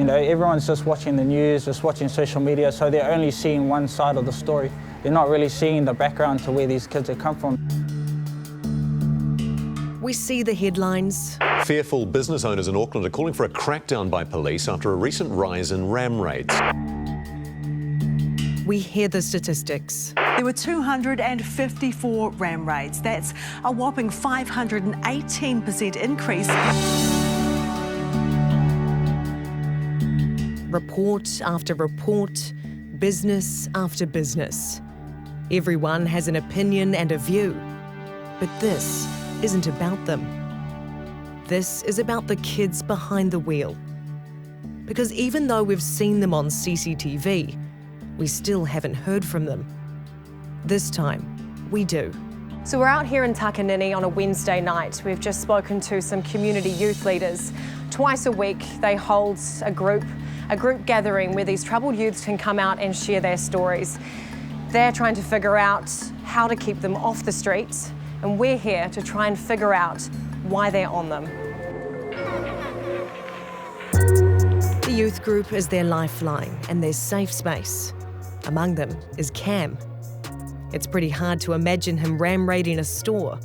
know, everyone's just watching the news, just watching social media, so they're only seeing one side of the story. They're not really seeing the background to where these kids have come from. We see the headlines. Fearful business owners in Auckland are calling for a crackdown by police after a recent rise in ram raids. We hear the statistics. There were 254 ram raids. That's a whopping 518% increase. Report after report, business after business. Everyone has an opinion and a view. But this isn't about them. This is about the kids behind the wheel. Because even though we've seen them on CCTV, we still haven't heard from them. This time, we do. So we're out here in Takanini on a Wednesday night. We've just spoken to some community youth leaders. Twice a week, they hold a group gathering where these troubled youths can come out and share their stories. They're trying to figure out how to keep them off the streets, and we're here to try and figure out why they're on them. The youth group is their lifeline and their safe space. Among them is Cam. It's pretty hard to imagine him ram raiding a store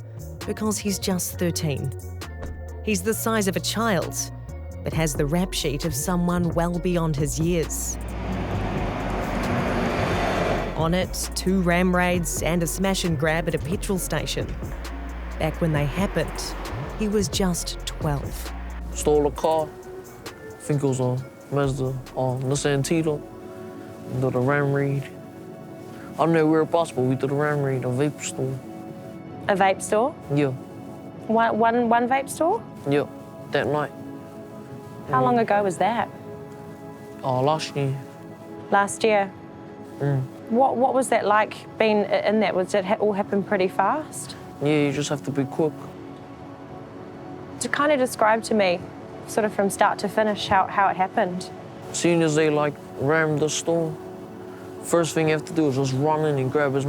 because he's just 13. He's the size of a child, but has the rap sheet of someone well beyond his years. On it, 2 ram raids and a smash and grab at a petrol station. Back when they happened, he was just 12. Stole a car, I think it was a Mazda or Nissan Tito. Did a ram raid. I don't know where possible, we did a ram raid, a vape store. A vape store? Yeah. One vape store? Yeah, that night. How long ago was that? Last year. Last year? What was that like being in that? Was it all happen pretty fast? Yeah, you just have to be quick. To kind of describe to me, sort of from start to finish, how it happened. As soon as they rammed the store, first thing you have to do is just run in and grab as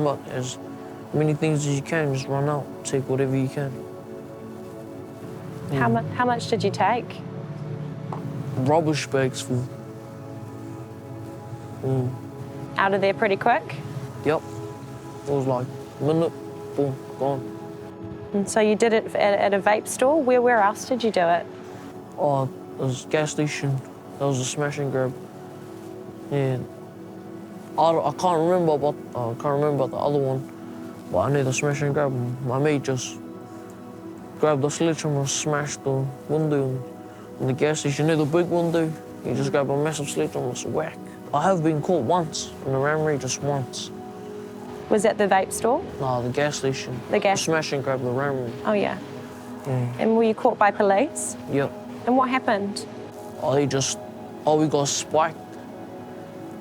many things as you can, just run out, take whatever you can. How much did you take? Rubbish bags full. Out of there pretty quick? Yep. It was like a minute, boom, gone. And so you did it at a vape store? Where else did you do it? There was a gas station. That was a smash and grab. Yeah. I can't remember about the other one, but I know the smash and grab. My mate just grabbed the sledgehammer, smashed the window in the gas station. You know the big window? You just grab a massive sledgehammer, it's whack. I have been caught once in a ram raid, just once. Was that the vape store? No, the gas station. The gas? Smash and grab the ram raid. Oh, yeah. Yeah. And were you caught by police? Yep. And what happened? We got spiked.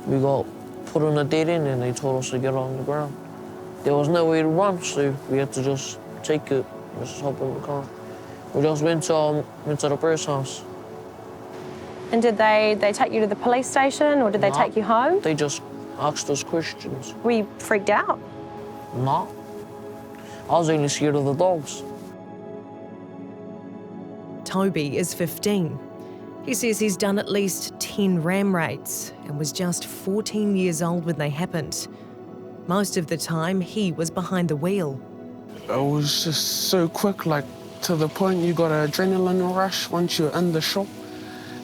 We got put in a dead end and they told us to get on the ground. There was no way to run, so we had to just take it, just hop in the car. We just went to the first house. And did they take you to the police station or did they take you home? They just asked us questions. Were you freaked out? No. I was only scared of the dogs. Toby is 15. He says he's done at least 10 ram raids and was just 14 years old when they happened. Most of the time, he was behind the wheel. It was just so quick, to the point you got an adrenaline rush once you're in the shop,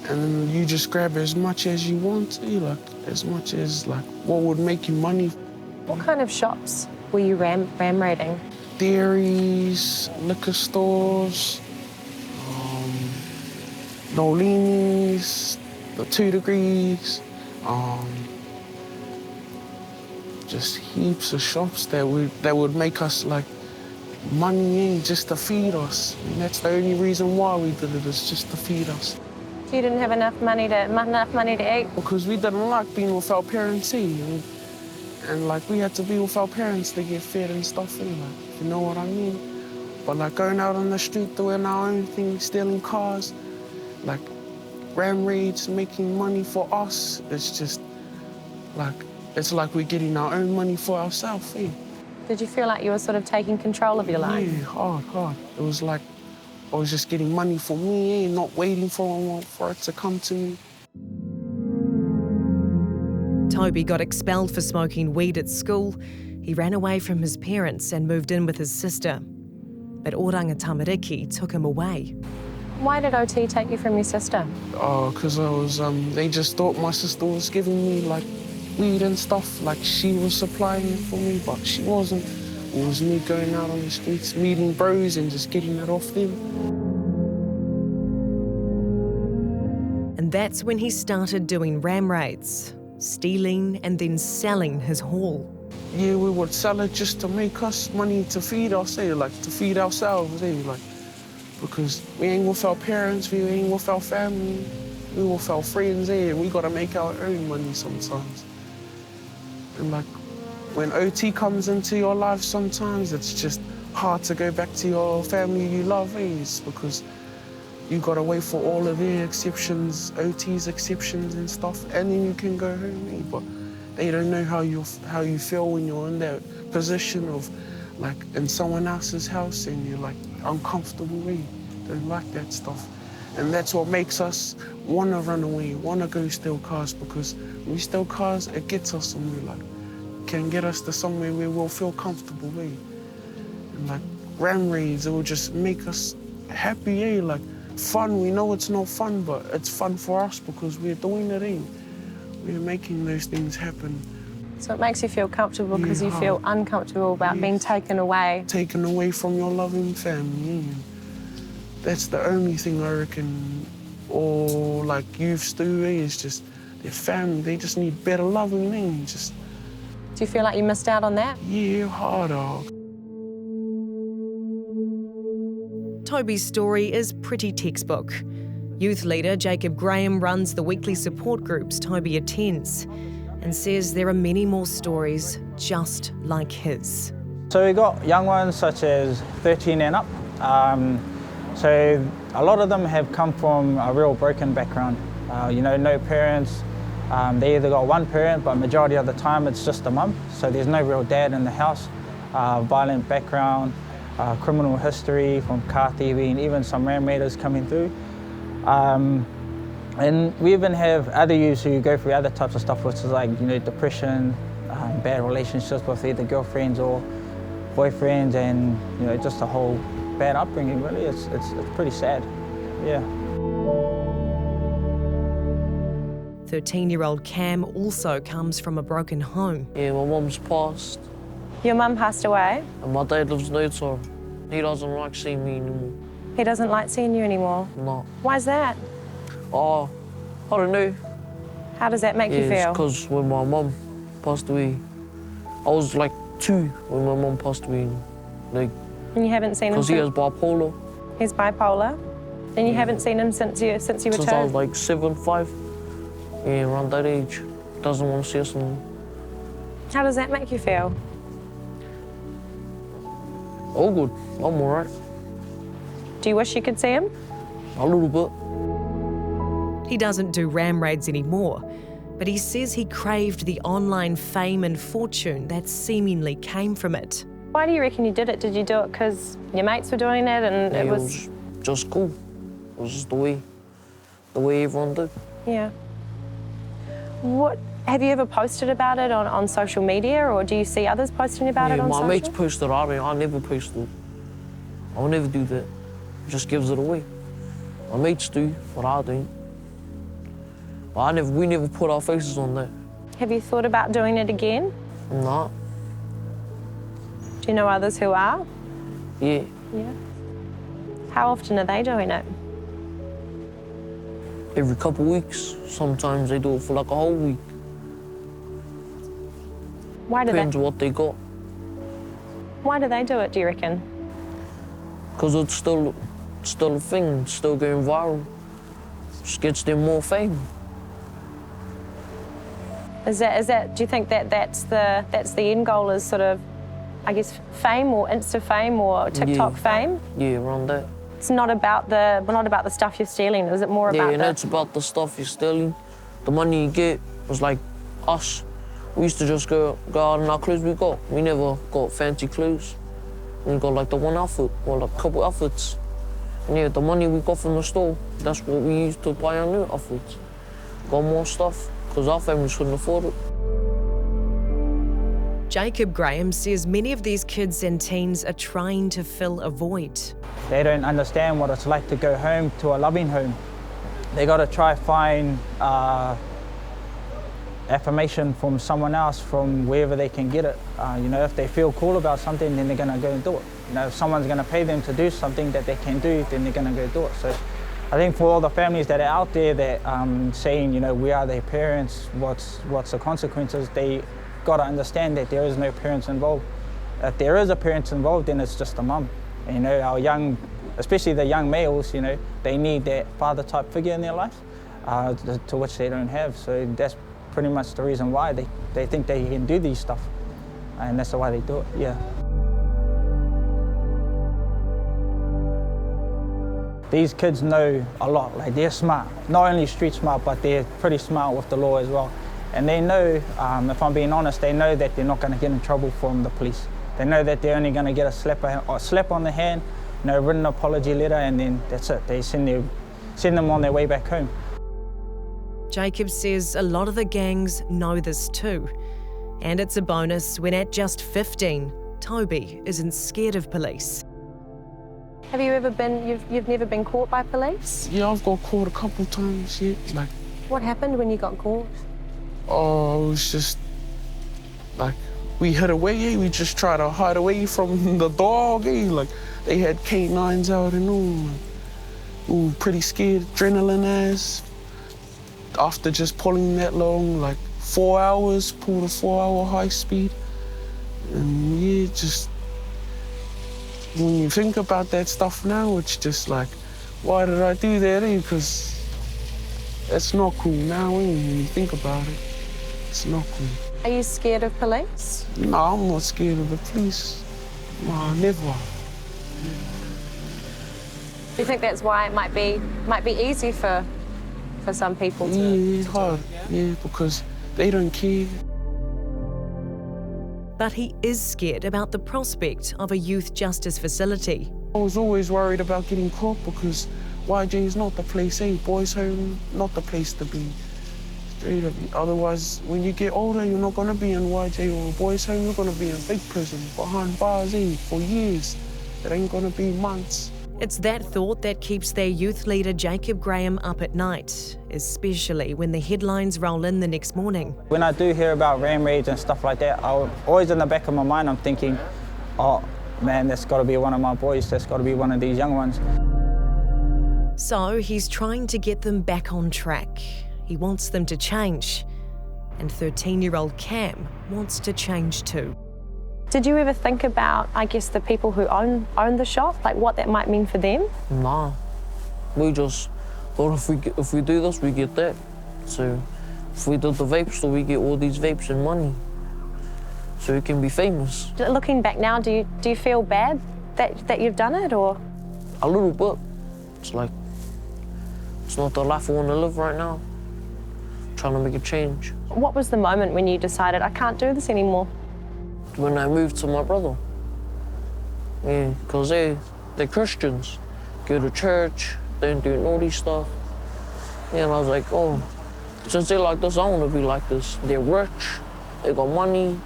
and you just grab as much as you want to, as much as what would make you money. What kind of shops were you ram raiding? Dairies, liquor stores, Nolini's, the 2 Degrees, just heaps of shops that would make us money just to feed us. And that's the only reason why we did it, is just to feed us. So you didn't have enough money to eat? Because we didn't like being with our parents, and we had to be with our parents to get fed and stuff, if you know what I mean. But going out on the street doing our own thing, stealing cars, ram raids, making money for us, it's just it's like we're getting our own money for ourselves. Did you feel like you were sort of taking control of your life? Yeah, hard. It was like I was just getting money for me, not waiting for it to come to me. Toby got expelled for smoking weed at school, he ran away from his parents and moved in with his sister. But Oranga Tamariki took him away. Why did OT take you from your sister? Oh, because I was, they just thought my sister was giving me, like, weed and stuff, like she was supplying it for me, but she wasn't. It was me going out on the streets, meeting bros and just getting it off them. And that's when he started doing ram raids, stealing and then selling his haul. Yeah, we would sell it just to make us money to feed ourselves, like to feed ourselves, like, because we ain't with our parents, we ain't with our family, we with our friends, we gotta make our own money sometimes. And like, when OT comes into your life sometimes, it's just hard to go back to your family you love, It's because you gotta wait for all of their exceptions, OT's exceptions and stuff, and then you can go home, But they don't know how you feel when you're in that position of, like, in someone else's house and you're, like, uncomfortable, Don't like that stuff. And that's what makes us want to run away, want to go steal cars, because when we steal cars, it gets us somewhere, like, can get us to somewhere where we'll feel comfortable, And, like, ram raids, it will just make us happy, Like, fun. We know it's not fun, but it's fun for us because we're doing it, We're making those things happen. So it makes you feel comfortable because you feel uncomfortable about being taken away. Taken away from your loving family. That's the only thing I reckon, or like youths do, is just their family. They just need better loving, Just. Do you feel like you missed out on that? Yeah, harder. Toby's story is pretty textbook. Youth leader Jacob Graham runs the weekly support groups Toby attends and says there are many more stories just like his. So we got young ones such as 13 and up. So a lot of them have come from a real broken background. No parents. They either got one parent, but majority of the time it's just a mum. So there's no real dad in the house. Violent background, criminal history from car thieving, even some ram raiders coming through. And we even have other youths who go through other types of stuff, which is like, depression, bad relationships with either girlfriends or boyfriends, and, just a whole bad upbringing, really. It's pretty sad, yeah. 13-year-old Cam also comes from a broken home. Yeah, my mum's passed. Your mum passed away? And my dad lives near her. He doesn't like seeing me anymore. He doesn't like seeing you anymore? No. Why's that? Oh, I don't know. How does that make you feel? Because when my mum passed away, I was like 2 when my mum passed away. Like, and you haven't seen him because he has bipolar. He's bipolar? And you haven't seen him since you were 2? Since I was like 7, 5. Yeah, around that age. Doesn't want to see us anymore. How does that make you feel? Oh, good. I'm all right. Do you wish you could see him? A little bit. He doesn't do ram raids anymore, but he says he craved the online fame and fortune that seemingly came from it. Why do you reckon you did it? Did you do it because your mates were doing it and Yeah, it was just cool. It was just the way everyone did. Yeah. What, have you ever posted about it on social media, or do you see others posting about it on social? My mates posted about it. I never posted. I'll never do that. It just gives it away. My mates do, but I don't. But we never put our faces on that. Have you thought about doing it again? No. Do you know others who are? Yeah. Yeah. How often are they doing it? Every couple of weeks. Sometimes they do it for like a whole week. Why do Depends they? what they got. Why do they do it, do you reckon? Because it's still a thing, it's still going viral. Just gets them more fame. Is that? Do you think that's the end goal? Is sort of, I guess, fame or Insta fame or TikTok fame? Yeah, around that. It's not about the stuff you're stealing. Is it more about? Yeah, and it's about the stuff you're stealing. The money you get was like us. We used to just go out in our clothes we got. We never got fancy clothes. We got like the one outfit or like a couple outfits. And yeah, the money we got from the store, that's what we used to buy our new outfits. Got more stuff, because our families couldn't afford it. Jacob Graham says many of these kids and teens are trying to fill a void. They don't understand what it's like to go home to a loving home. They got to try find affirmation from someone else, from wherever they can get it. You know, if they feel cool about something, then they're going to go and do it. You know, if someone's going to pay them to do something that they can do, then they're going to go do it. So I think for all the families that are out there that saying, you know, we are their parents, what's the consequences, they got to understand that there is no parents involved. If there is a parent involved, then it's just a mum. And, you know, our young, especially the young males, you know, they need that father type figure in their life, to which they don't have. So that's pretty much the reason why they think they can do these stuff, and that's why they do it, yeah. These kids know a lot, like they're smart. Not only street smart, but they're pretty smart with the law as well. And they know, if I'm being honest, they know that they're not going to get in trouble from the police. They know that they're only going to get a slap on the hand, you know, written apology letter, and then that's it. They send them on their way back home. Jacob says a lot of the gangs know this too. And it's a bonus when at just 15, Toby isn't scared of police. Have you ever been, you've never been caught by police? Yeah, I've got caught a couple times, yeah. Like, What happened when you got caught? oh, it was just, like, we hid away, we just tried to hide away from the dog, like, they had canines out and all. We were pretty scared, adrenaline as. After just pulling that long, like 4 hours, pulled a 4-hour high speed. And yeah, just, when you think about that stuff now, it's just like, why did I do that? Because that's not cool now, when you think about it. It's not cool. Are you scared of police? No, I'm not scared of the police. No, never. Do you think that's why it might be easy for some people to... Yeah, hard. Yeah, because they don't care. But he is scared about the prospect of a youth justice facility. I was always worried about getting caught because YJ is not the place, boys' home, not the place to be. Straight up. Otherwise, when you get older, you're not going to be in YJ or a boys' home, you're going to be in big prison, behind bars, for years. It ain't going to be months. It's that thought that keeps their youth leader Jacob Graham up at night, especially when the headlines roll in the next morning. When I do hear about ram raids and stuff like that, always in the back of my mind, I'm thinking, oh man, that's got to be one of my boys, that's got to be one of these young ones. So he's trying to get them back on track. He wants them to change. And 13-year-old Cam wants to change too. Did you ever think about, I guess, the people who own the shop, like what that might mean for them? Nah, we just thought if we do this, we get that. So if we did the vape store, we get all these vapes and money, so we can be famous. Looking back now, do you feel bad that you've done it, or? A little bit. It's like, it's not the life I want to live right now. Trying to make a change. What was the moment when you decided, I can't do this anymore? When I moved to my brother. Yeah, because they're Christians. Go to church, they don't do naughty stuff. Yeah, and I was like, oh, since they're like this, I want to be like this. They're rich, they got money,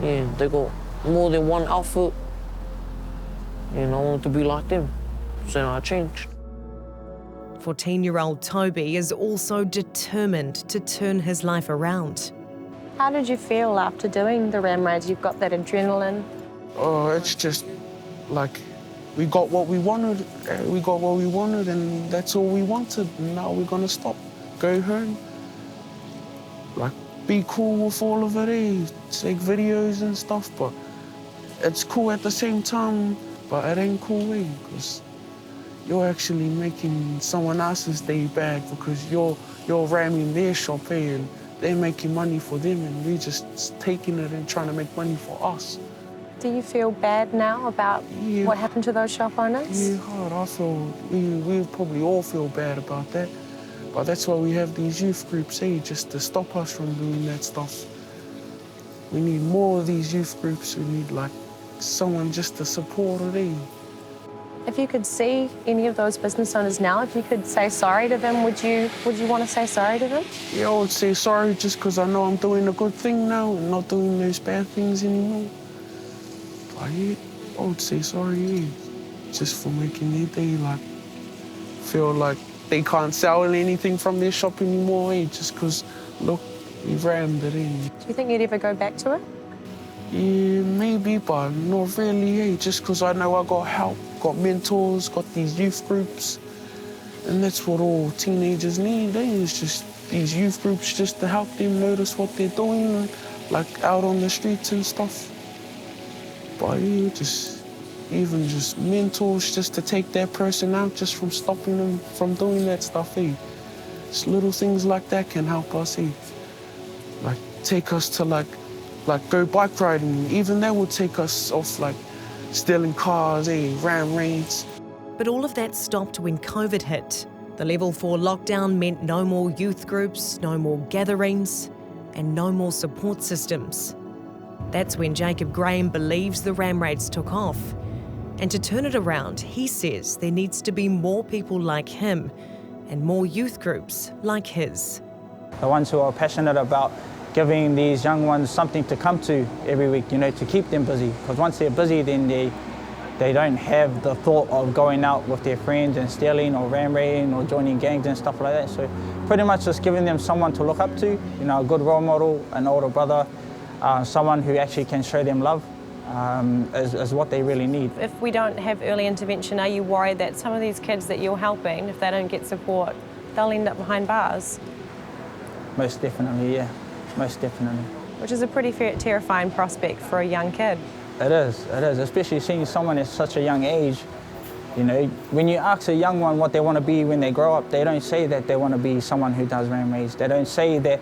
yeah, they got more than one outfit. And I wanted to be like them. So I changed. 14-year-old Toby is also determined to turn his life around. How did you feel after doing the ram raids? You've got that adrenaline. Oh, it's just like we got what we wanted. We got what we wanted, and that's all we wanted. Now we're gonna stop, go home, like be cool with all of it, take videos and stuff. But it's cool at the same time, but it ain't cool, because you're actually making someone else's day bad because you're ramming their shop, and they're making money for them, and we're just taking it and trying to make money for us. Do you feel bad now about what happened to those shop owners? Yeah, hard. I feel, we probably all feel bad about that. But that's why we have these youth groups, just to stop us from doing that stuff. We need more of these youth groups. We need, like, someone just to support it, If you could see any of those business owners now, if you could say sorry to them, would you want to say sorry to them? Yeah, I would say sorry just because I know I'm doing a good thing now and not doing those bad things anymore. But yeah, I would say sorry, yeah, just for making their day, like, feel like they can't sell anything from their shop anymore, eh, just because, look, we've rammed it in. Do you think you'd ever go back to it? Yeah, maybe, but not really, eh, just because I know I got help, got mentors, got these youth groups, and that's what all teenagers need, eh, is just these youth groups just to help them notice what they're doing, like out on the streets and stuff. But yeah, even just mentors just to take that person out just from stopping them from doing that stuff, eh. Just little things like that can help us, eh. Like, take us to, like go bike riding. Even that would take us off, like, stealing cars, eh, ram raids. But all of that stopped when COVID hit. The level 4 lockdown meant no more youth groups, no more gatherings, and no more support systems. That's when Jacob Graham believes the ram raids took off. And to turn it around, he says there needs to be more people like him and more youth groups like his. The ones who are passionate about giving these young ones something to come to every week, you know, to keep them busy. Because once they're busy, then they don't have the thought of going out with their friends and stealing or ram raiding or joining gangs and stuff like that. So pretty much just giving them someone to look up to, you know, a good role model, an older brother, someone who actually can show them love is what they really need. If we don't have early intervention, are you worried that some of these kids that you're helping, if they don't get support, they'll end up behind bars? Most definitely, yeah. Most definitely. Which is a pretty terrifying prospect for a young kid. It is, especially seeing someone at such a young age. You know, when you ask a young one what they want to be when they grow up, they don't say that they want to be someone who does ram raids. They don't say that.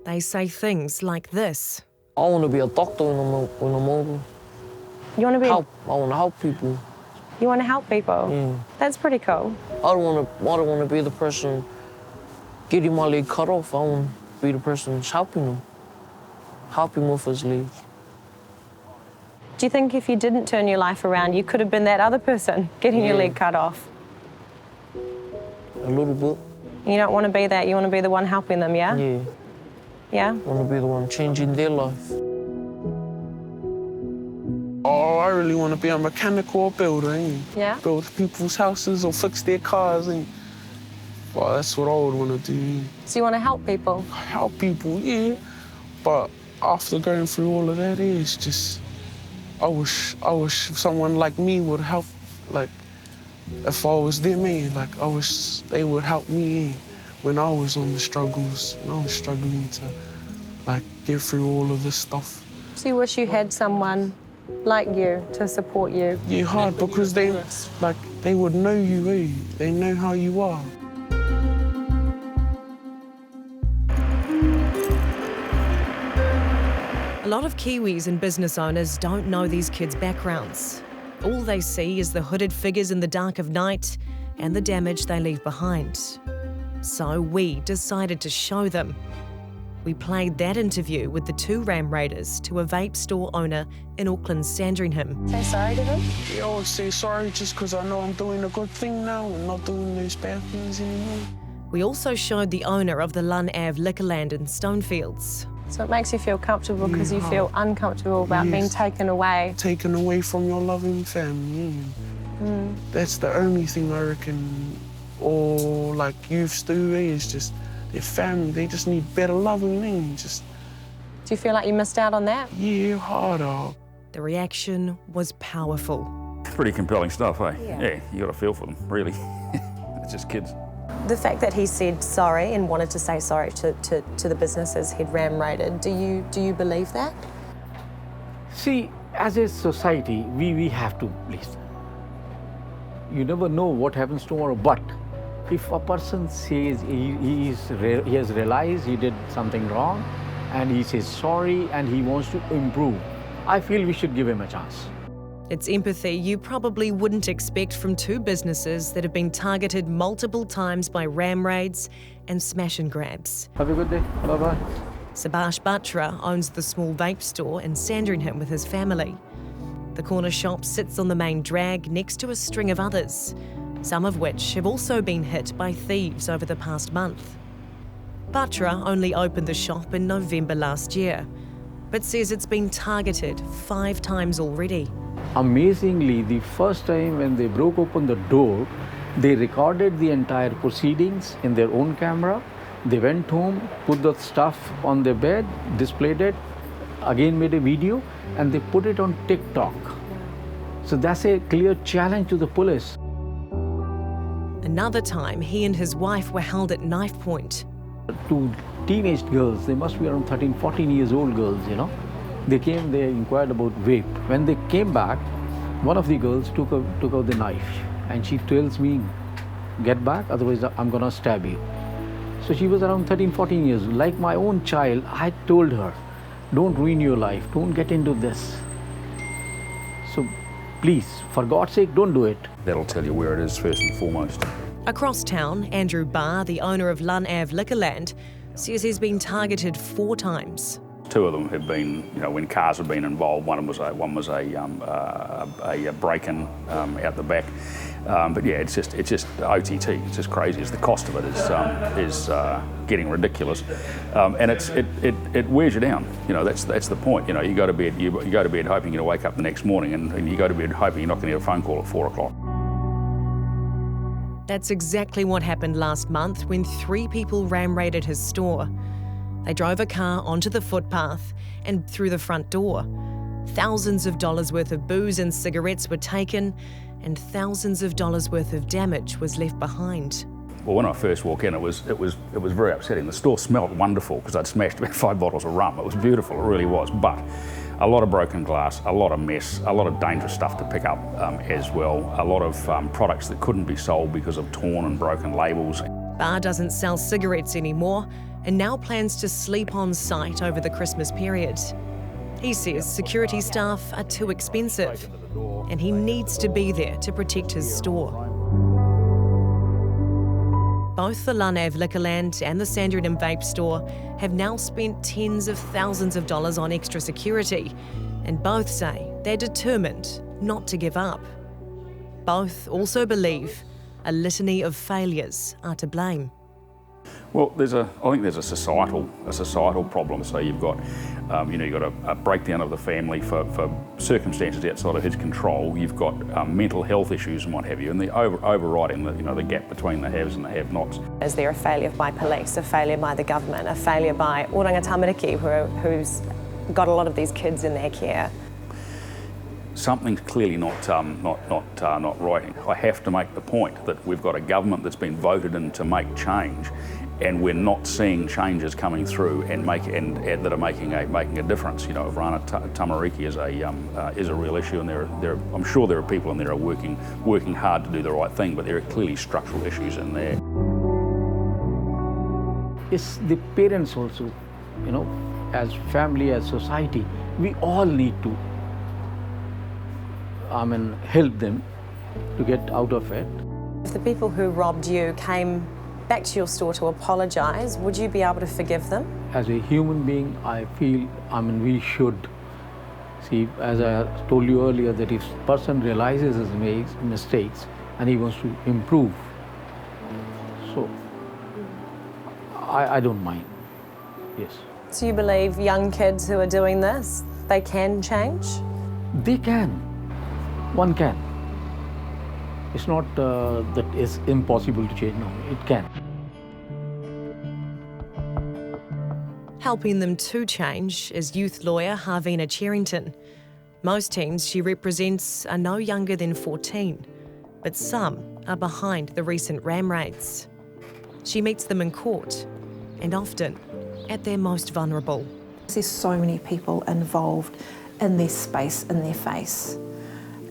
They say things like this. I want to be a doctor when I'm older. You want to be I want to help people. You want to help people? Yeah. That's pretty cool. I don't want to be the person getting my leg cut off. I want to be the person who's helping him with his leg. Do you think if you didn't turn your life around, you could have been that other person getting your leg cut off? A little bit. You don't want to be that, you want to be the one helping them, yeah? Yeah. Yeah? I want to be the one changing their life. Oh, I really want to be a mechanic or a builder, eh? Yeah? Build people's houses or fix their cars, eh? Well, that's what I would want to do. So you want to help people? Help people, yeah. But after going through all of that, it's just, I wish someone like me would help, like, if I was them, eh? Like, I wish they would help me, eh? When I was on the struggles, when I was struggling to, like, get through all of this stuff. So you wish you had someone like you to support you? Yeah, hard, because they would know you, eh? They know how you are. A lot of Kiwis and business owners don't know these kids' backgrounds. All they see is the hooded figures in the dark of night and the damage they leave behind. So we decided to show them. We played that interview with the 2 ram raiders to a vape store owner in Auckland's Sandringham. Say sorry to them? Yeah, I would say sorry just because I know I'm doing a good thing now and not doing those bad things anymore. We also showed the owner of the Lun Ave Liquorland in Stonefields. So it makes you feel comfortable because you feel uncomfortable about being taken away. Taken away from your loving family. That's the only thing I reckon all like youths do, is just their family. They just need better loving, just. Do you feel like you missed out on that? Yeah, harder. The reaction was powerful. Pretty compelling stuff, eh? Yeah, you got to feel for them, really. It's just kids. The fact that he said sorry and wanted to say sorry to the businesses he'd ram raided, do you believe that? See, as a society, we have to listen. You never know what happens tomorrow, but if a person says he has realized he did something wrong and he says sorry and he wants to improve, I feel we should give him a chance. It's empathy you probably wouldn't expect from 2 businesses that have been targeted multiple times by ram raids and smash and grabs. Have a good day. Bye-bye. Subhash Batra owns the small vape store in Sandringham with his family. The corner shop sits on the main drag next to a string of others, some of which have also been hit by thieves over the past month. Batra only opened the shop in November last year, but says it's been targeted 5 times already. Amazingly, the first time when they broke open the door, they recorded the entire proceedings in their own camera. They went home, put the stuff on their bed, displayed it, again made a video, and they put it on TikTok. So that's a clear challenge to the police. Another time, he and his wife were held at knife point. 2 teenage girls, they must be around 13, 14 years old girls, you know. They came, they inquired about vape. When they came back, one of the girls took out the knife and she tells me, get back, otherwise I'm gonna stab you. So she was around 13, 14 years. Like my own child, I told her, don't ruin your life, don't get into this. So please, for God's sake, don't do it. That'll tell you where it is first and foremost. Across town, Andrew Barr, the owner of Lun Ave Liquorland, says he's been targeted 4 times. 2 of them have been, when cars have been involved. One was a break-in out the back. But yeah, it's just OTT. It's just crazy. The cost of it is getting ridiculous, and it wears you down. That's the point. You go to bed hoping you'll wake up the next morning, and you go to bed hoping you're not going to get a phone call at 4 o'clock. That's exactly what happened last month when 3 people ram-raided his store. They drove a car onto the footpath and through the front door. Thousands of dollars worth of booze and cigarettes were taken, and thousands of dollars worth of damage was left behind. Well, when I first walked in, it was very upsetting. The store smelled wonderful because I'd smashed about 5 bottles of rum. It was beautiful, it really was. But a lot of broken glass, a lot of mess, a lot of dangerous stuff to pick up as well. A lot of products that couldn't be sold because of torn and broken labels. Barr doesn't sell cigarettes anymore and now plans to sleep on site over the Christmas period. He says security staff are too expensive and he needs to be there to protect his store. Both the Lun Ave Liquorland and the Sandringham Vape store have now spent tens of thousands of dollars on extra security, and both say they're determined not to give up. Both also believe a litany of failures are to blame. Well, I think there's a societal problem. So you've got, you've got a breakdown of the family for circumstances outside of his control. You've got mental health issues and what have you, and the overriding the gap between the haves and the have-nots. Is there a failure by police, a failure by the government, a failure by Oranga Tamariki, who's got a lot of these kids in their care? Something's clearly not right. I have to make the point that we've got a government that's been voted in to make change, and we're not seeing changes coming through and that are making a difference. Oranga Tamariki is a real issue, and I'm sure there are people in there who are working hard to do the right thing, but there are clearly structural issues in there. It's the parents also, as family, as society, we all need to help them to get out of it. If the people who robbed you came back to your store to apologise, would you be able to forgive them? As a human being, I feel, we should. See, as I told you earlier, that if a person realizes his mistakes and he wants to improve, so I don't mind, yes. So you believe young kids who are doing this, they can change? They can. One can. It's not that it's impossible to change, no, it can. Helping them to change is youth lawyer Harvina Cherrington. Most teens she represents are no younger than 14, but some are behind the recent ram raids. She meets them in court, and often at their most vulnerable. There's so many people involved in their space, in their face,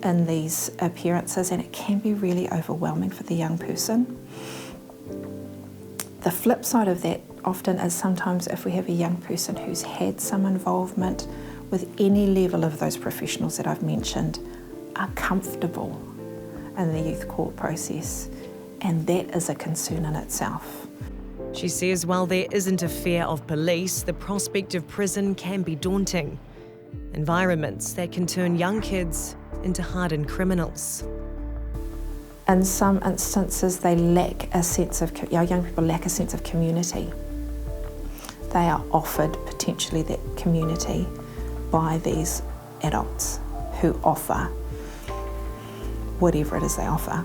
in these appearances, and it can be really overwhelming for the young person. The flip side of that often is sometimes if we have a young person who's had some involvement with any level of those professionals that I've mentioned, are comfortable in the youth court process, and that is a concern in itself. She says while there isn't a fear of police, the prospect of prison can be daunting. environments that can turn young kids into hardened criminals. In some instances, they lack a sense of, young people lack a sense of community. They are offered potentially that community by these adults who offer whatever it is they offer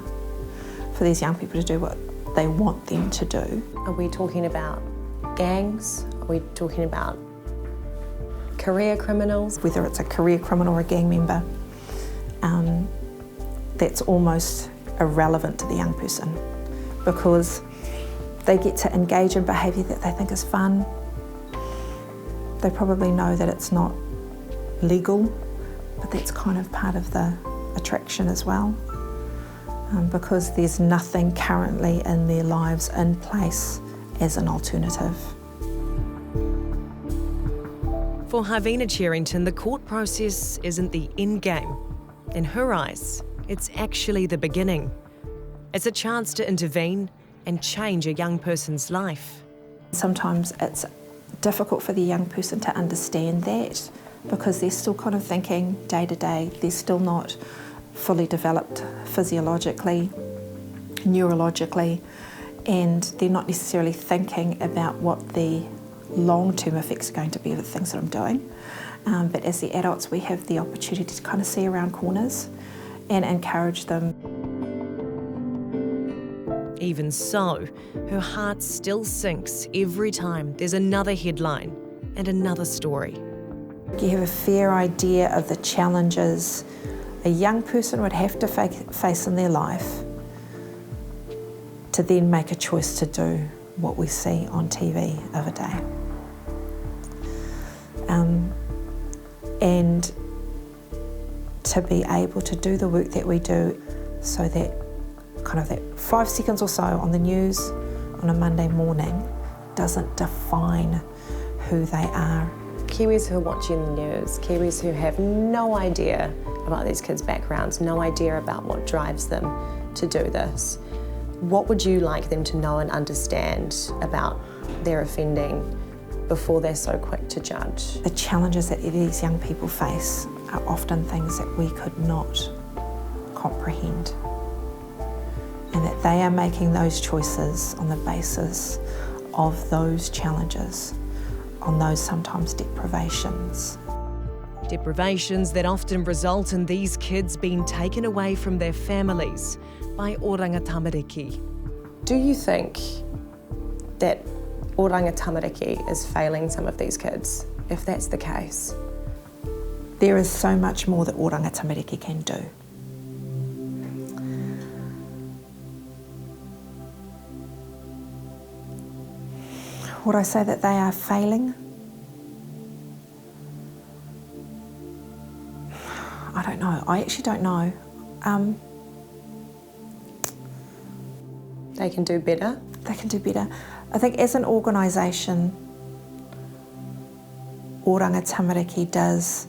for these young people to do what they want them to do. Are we talking about gangs? Are we talking about career criminals? Whether it's a career criminal or a gang member, that's almost irrelevant to the young person because they get to engage in behaviour that they think is fun. They probably know that it's not legal, but that's kind of part of the attraction as well, because there's nothing currently in their lives in place as an alternative. For Harvina Cherrington, the court process isn't the end game. In her eyes, it's actually the beginning. It's a chance to intervene and change a young person's life. Sometimes it's difficult for the young person to understand that because they're still kind of thinking day to day. They're still not fully developed physiologically, neurologically, and they're not necessarily thinking about what the long-term effects are going to be of the things that I'm doing. But as the adults, we have the opportunity to kind of see around corners and encourage them. Even so, her heart still sinks every time there's another headline and another story. You have a fair idea of the challenges a young person would have to face in their life to then make a choice to do what we see on TV of a day. And to be able to do the work that we do so that kind of that 5 seconds or so on the news on a Monday morning doesn't define who they are. Kiwis who are watching the news, Kiwis who have no idea about these kids' backgrounds, no idea about what drives them to do this. What would you like them to know and understand about their offending before they're so quick to judge? The challenges that these young people face are often things that we could not comprehend, and that they are making those choices on the basis of those challenges, on those sometimes deprivations. Deprivations that often result in these kids being taken away from their families by oranga tamariki. Do you think that oranga tamariki is failing some of these kids, if that's the case? There is so much more that oranga tamariki can do. Would I say that they are failing? I don't know. I actually don't know. They can do better? They can do better. I think as an organisation, oranga tamariki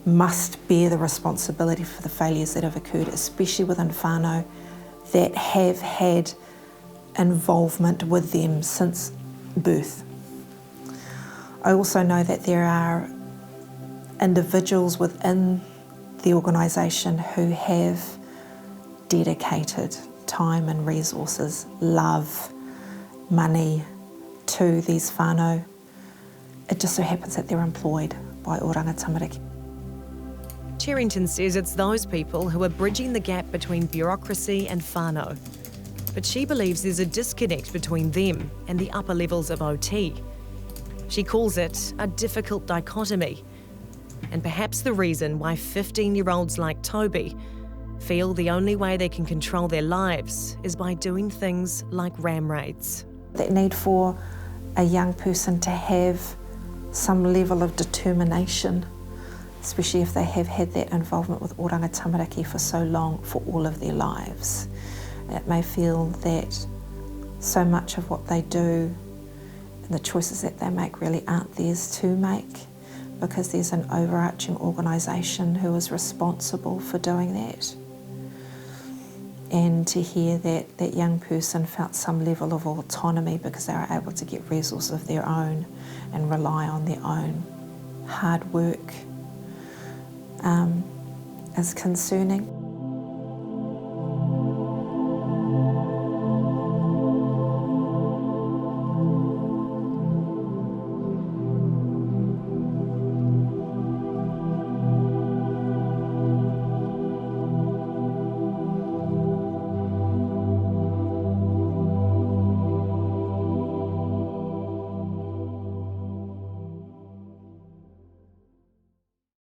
must bear the responsibility for the failures that have occurred, especially within whānau that have had involvement with them since birth. I also know that there are individuals within the organisation who have dedicated time and resources, love, money to these whānau. It just so happens that they're employed by oranga tamariki. Cherrington says it's those people who are bridging the gap between bureaucracy and whānau. But she believes there's a disconnect between them and the upper levels of OT. She calls it a difficult dichotomy, and perhaps the reason why 15-year-olds like Toby feel the only way they can control their lives is by doing things like ram raids. That need for a young person to have some level of determination, especially if they have had that involvement with oranga tamariki for so long, for all of their lives. It may feel that so much of what they do and the choices that they make really aren't theirs to make, because there's an overarching organisation who is responsible for doing that. And to hear that that young person felt some level of autonomy because they were able to get resources of their own and rely on their own hard work is concerning.